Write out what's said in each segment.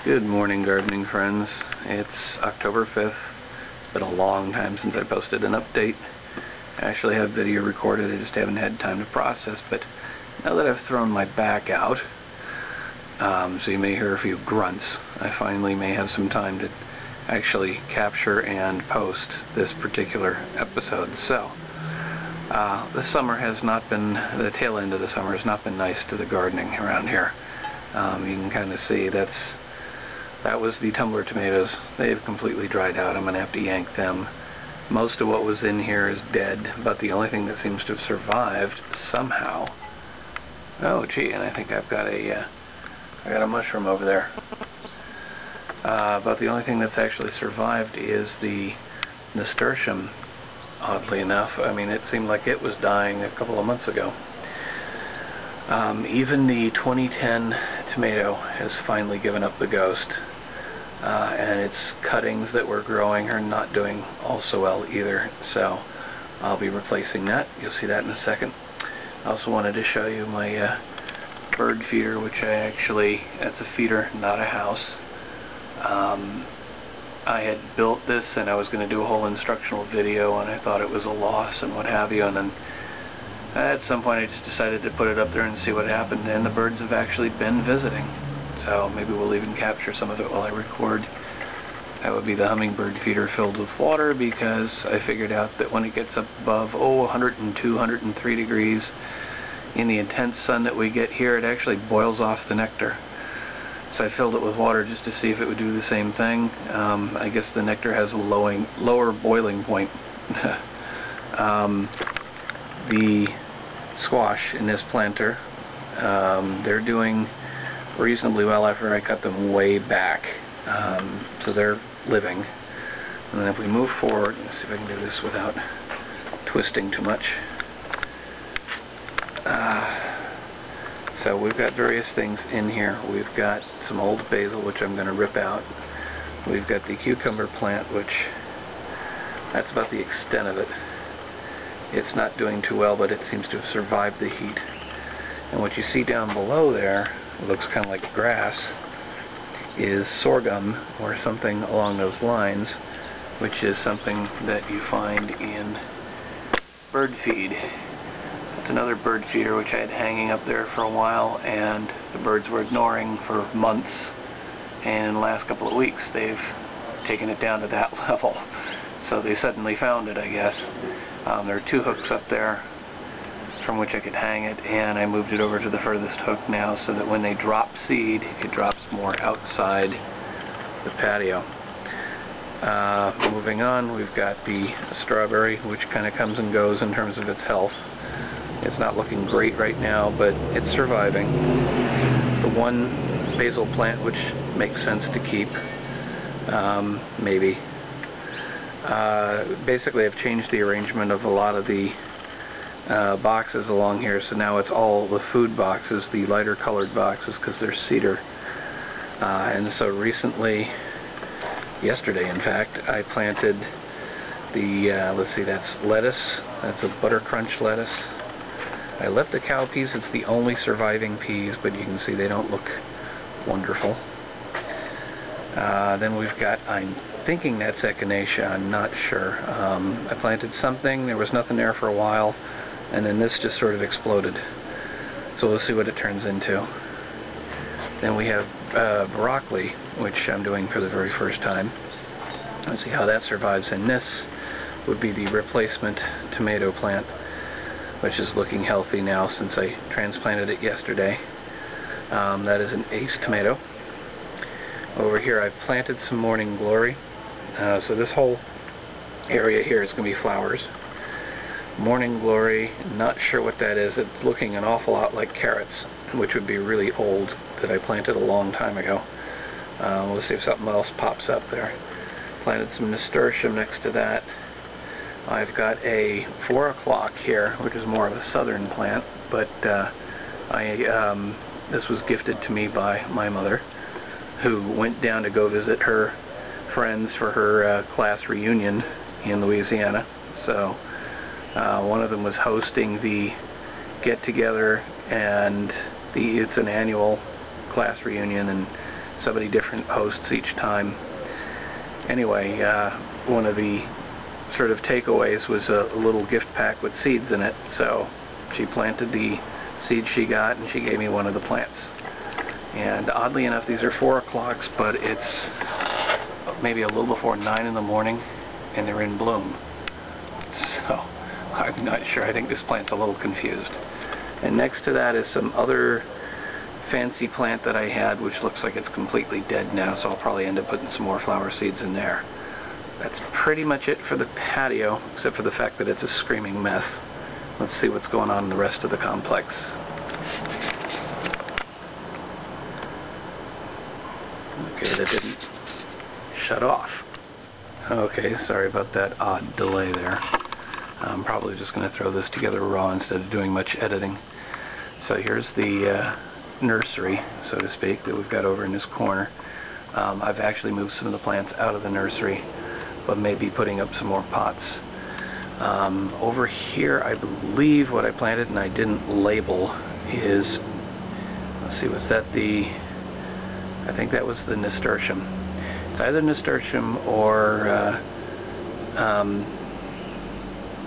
Good morning, gardening friends. It's October 5th. It's been a long time since I posted an update. I actually have video recorded, I just haven't had time to process, but now that I've thrown my back out, so you may hear a few grunts, I finally may have some time to actually capture and post this particular episode. So, the summer has not been, the tail end of the summer has not been nice to the gardening around here. You can kind of see that was the tumbler tomatoes. They've completely dried out. I'm going to have to yank them. Most of what was in here is dead, but the only thing that seems to have survived somehow... Oh gee, and I think I've got a mushroom over there. But the only thing that's actually survived is the nasturtium, oddly enough. I mean, it seemed like it was dying a couple of months ago. Even the 2010 tomato has finally given up the ghost, and its cuttings that were growing are not doing all so well either, so I'll be replacing that. You'll see that in a second. I also wanted to show you my bird feeder, which that's a feeder, not a house. I had built this and I was going to do a whole instructional video, and I thought it was a loss and what have you, and then at some point I just decided to put it up there and see what happened, and the birds have actually been visiting. So maybe we'll even capture some of it while I record. That would be the hummingbird feeder filled with water, because I figured out that when it gets up above 102, 103 degrees in the intense sun that we get here, it actually boils off the nectar. So I filled it with water just to see if it would do the same thing. I guess the nectar has a lower boiling point. The squash in this planter, they're doing reasonably well after I cut them way back, so they're living. And then if we move forward, let's see if I can do this without twisting too much. So we've got various things in here. We've got some old basil, which I'm going to rip out. We've got the cucumber plant, which that's about the extent of it. It's not doing too well, but it seems to have survived the heat. And what you see down below there, it looks kind of like grass, is sorghum or something along those lines, which is something that you find in bird feed. It's another bird feeder which I had hanging up there for a while, and the birds were ignoring for months, and in the last couple of weeks they've taken it down to that level. So they suddenly found it, I guess. There are two hooks up there from which I could hang it, and I moved it over to the furthest hook now so that when they drop seed, it drops more outside the patio. Moving on, we've got the strawberry, which kind of comes and goes in terms of its health. It's not looking great right now, but it's surviving. The one basil plant, which makes sense to keep, maybe. Basically, I've changed the arrangement of a lot of the boxes along here, so now it's all the food boxes, the lighter colored boxes, because they're cedar. And so recently, yesterday in fact, I planted the, let's see, that's lettuce. That's a butter crunch lettuce. I left the cow peas. It's the only surviving peas, but you can see they don't look wonderful. Then we've got, I'm thinking that's echinacea, I'm not sure. I planted something, there was nothing there for a while, and then this just sort of exploded. So we'll see what it turns into. Then we have broccoli, which I'm doing for the very first time. Let's see how that survives, and this would be the replacement tomato plant, which is looking healthy now since I transplanted it yesterday. That is an ace tomato. Over here I've planted some morning glory. So this whole area here is going to be flowers. Morning glory, not sure what that is. It's looking an awful lot like carrots, which would be really old, that I planted a long time ago. We'll see if something else pops up there. Planted some nasturtium next to that. I've got a 4 o'clock here, which is more of a southern plant, but this was gifted to me by my mother, who went down to go visit her friends for her class reunion in Louisiana. So one of them was hosting the get-together, and it's an annual class reunion, and so many different hosts each time. Anyway, one of the sort of takeaways was a little gift pack with seeds in it, so she planted the seeds she got and she gave me one of the plants. And oddly enough, these are 4 o'clocks, but it's maybe a little before 9 in the morning and they're in bloom. So I'm not sure. I think this plant's a little confused. And next to that is some other fancy plant that I had, which looks like it's completely dead now, so I'll probably end up putting some more flower seeds in there. That's pretty much it for the patio, except for the fact that it's a screaming mess. Let's see what's going on in the rest of the complex. Okay, that didn't shut off. Okay, sorry about that odd delay there. I'm probably just going to throw this together raw instead of doing much editing. So here's the nursery, so to speak, that we've got over in this corner. I've actually moved some of the plants out of the nursery, but maybe putting up some more pots. Over here, I believe what I planted and I didn't label is, let's see, was that the, I think that was the nasturtium. It's either nasturtium or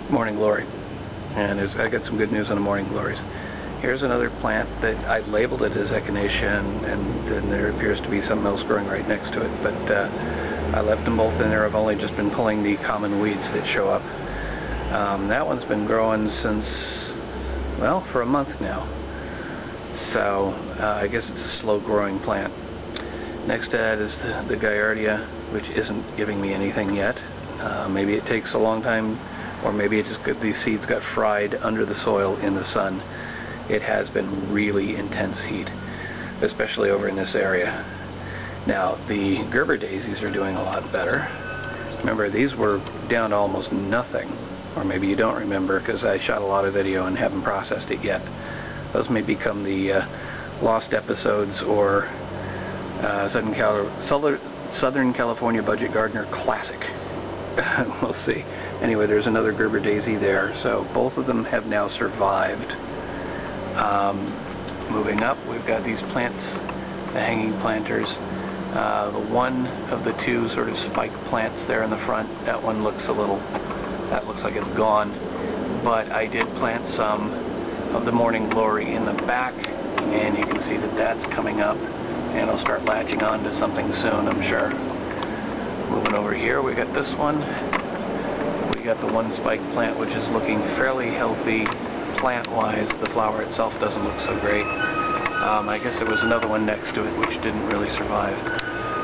morning glory. And I got some good news on the morning glories. Here's another plant that I labeled it as echinacea, and then there appears to be something else growing right next to it. But I left them both in there. I've only just been pulling the common weeds that show up. That one's been growing since, well, for a month now. So I guess it's a slow growing plant. Next to that is the Giardia, which isn't giving me anything yet. Maybe it takes a long time, or maybe it just these seeds got fried under the soil in the sun. It has been really intense heat, especially over in this area. Now, the Gerber daisies are doing a lot better. Remember, these were down to almost nothing, or maybe you don't remember because I shot a lot of video and haven't processed it yet. Those may become the lost episodes or Southern California Budget Gardener Classic. We'll see. Anyway, there's another Gerber daisy there, so both of them have now survived. Moving up, we've got these plants, the hanging planters. The one of the two sort of spike plants there in the front, that one looks that looks like it's gone. But I did plant some of the morning glory in the back, and you can see that that's coming up, and it'll start latching on to something soon, I'm sure. Moving over here, we got this one. We got the one spike plant, which is looking fairly healthy plant-wise. The flower itself doesn't look so great. I guess there was another one next to it which didn't really survive.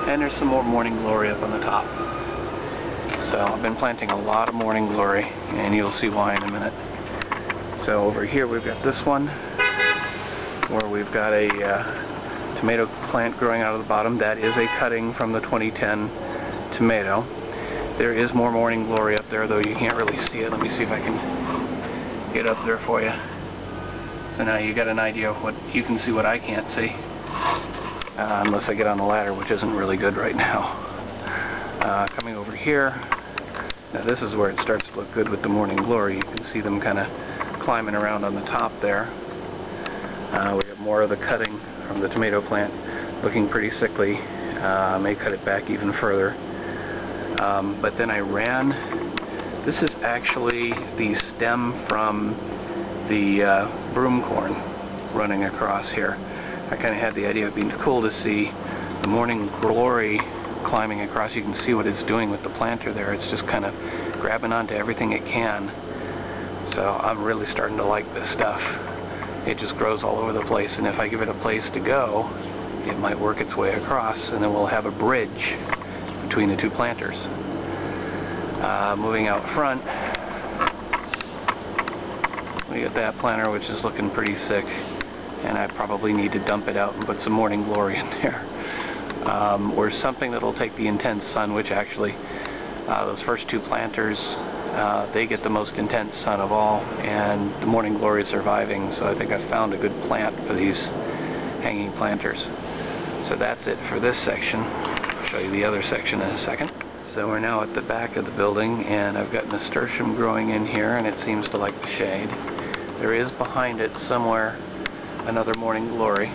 And there's some more morning glory up on the top. So I've been planting a lot of morning glory, and you'll see why in a minute. So over here we've got this one, where we've got a tomato plant growing out of the bottom. That is a cutting from the 2010 tomato. There is more morning glory up there, though you can't really see it. Let me see if I can get up there for you. So now you got an idea of what you can see, what I can't see. Unless I get on the ladder, which isn't really good right now. Coming over here, now this is where it starts to look good with the morning glory. You can see them kind of climbing around on the top there. We got more of the cutting from the tomato plant, looking pretty sickly. May cut it back even further. But then I ran, this is actually the stem from the broom corn running across here. I kind of had the idea of being cool to see the morning glory climbing across. You can see what it's doing with the planter there. It's just kind of grabbing onto everything it can. So I'm really starting to like this stuff. It just grows all over the place, and if I give it a place to go, it might work its way across, and then we'll have a bridge between the two planters. Moving out front, we got that planter, which is looking pretty sick, and I probably need to dump it out and put some morning glory in there. Or something that'll take the intense sun, which actually those first two planters, they get the most intense sun of all, and the morning glory is surviving, so I think I've found a good plant for these hanging planters. So that's it for this section. I'll show you the other section in a second. So we're now at the back of the building, and I've got nasturtium growing in here, and it seems to like the shade. There is behind it somewhere another morning glory.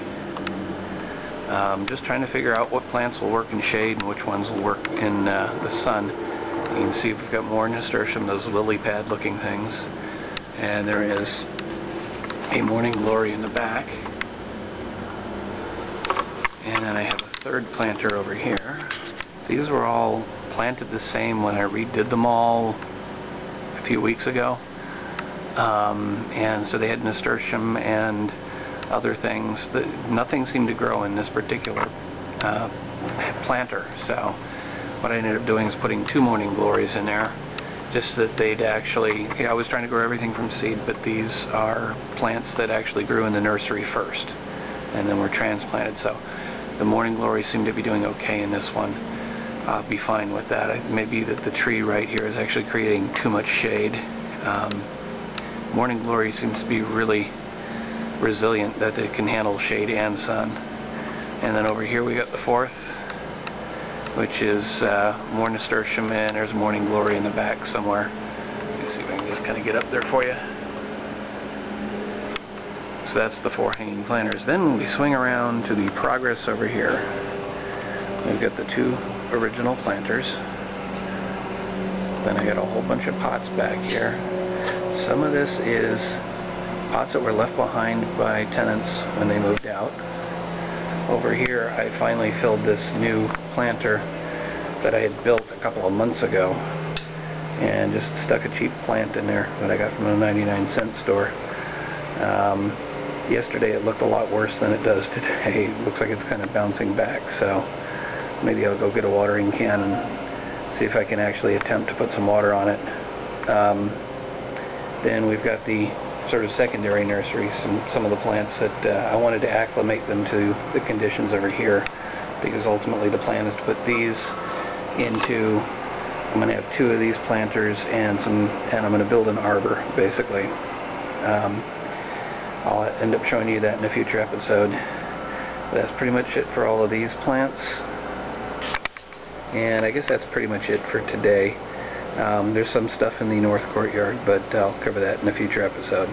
Just trying to figure out what plants will work in shade and which ones will work in the sun. You can see we've got more nasturtium, those lily pad looking things, and there is a morning glory in the back, and then I have a third planter over here. These were all planted the same when I redid them all a few weeks ago, and so they had nasturtium and other things. Nothing seemed to grow in this particular planter, so what I ended up doing is putting 2 morning glories in there, just that they'd actually, I was trying to grow everything from seed, but these are plants that actually grew in the nursery first and then were transplanted. So the morning glories seem to be doing okay in this one. I'll be fine with that. It may be that the tree right here is actually creating too much shade. Morning glory seems to be really resilient, that it can handle shade and sun. And then over here we got the fourth, which is more nasturtium, and there's morning glory in the back somewhere. Let me see if I can just kind of get up there for you. So that's the 4 hanging planters. Then we swing around to the progress over here. We've got the 2 original planters. Then I got a whole bunch of pots back here. Some of this is pots that were left behind by tenants when they moved out. Over here I finally filled this new planter that I had built a couple of months ago and just stuck a cheap plant in there that I got from a 99-cent store. Yesterday it looked a lot worse than it does today. It looks like it's kind of bouncing back, so maybe I'll go get a watering can and see if I can actually attempt to put some water on it. Then we've got the sort of secondary nursery, some of the plants that I wanted to acclimate them to the conditions over here, because ultimately the plan is to put these into, I'm going to have 2 of these planters and I'm going to build an arbor basically. I'll end up showing you that in a future episode. That's pretty much it for all of these plants, and I guess that's pretty much it for today. There's some stuff in the north courtyard, but I'll cover that in a future episode.